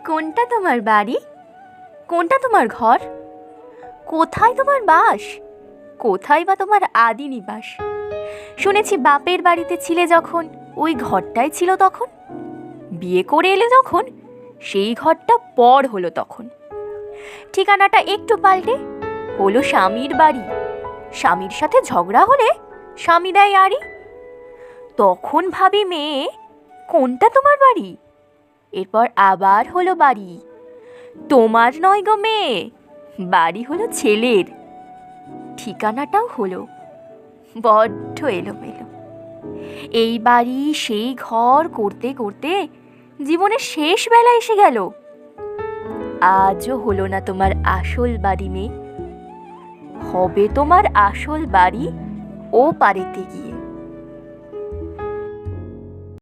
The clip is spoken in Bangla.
কোনটা তোমার বাড়ি? কোনটা তোমার ঘর? কোথায় তোমার বাস? কোথায় বা তোমার আদি নিবাস? শুনেছি বাপের বাড়িতে ছিলে যখন ওই ঘরটাই ছিল তখন, বিয়ে করে এলে যখন সেই ঘরটা পর হলো তখন। ঠিকানাটা একটু পাল্টে হলো স্বামীর বাড়ি। স্বামীর সাথে ঝগড়া হলে স্বামী দেয় আড়ি। তখন ভাবি মেয়ে, কোনটা তোমার বাড়ি? এরপর আবার হলো বাড়ি। তোমার নয় গো মেয়ে, বাড়ি হলো ছেলের। ঠিকানাটাও হলো বড্ড এলোমেলো। এই বাড়ি সেই ঘর করতে করতে জীবনের শেষ বেলা এসে গেল। আজও হলো না তোমার আসল বাড়ি মেয়ে। হবে তোমার আসল বাড়ি ও পারেতে গিয়ে।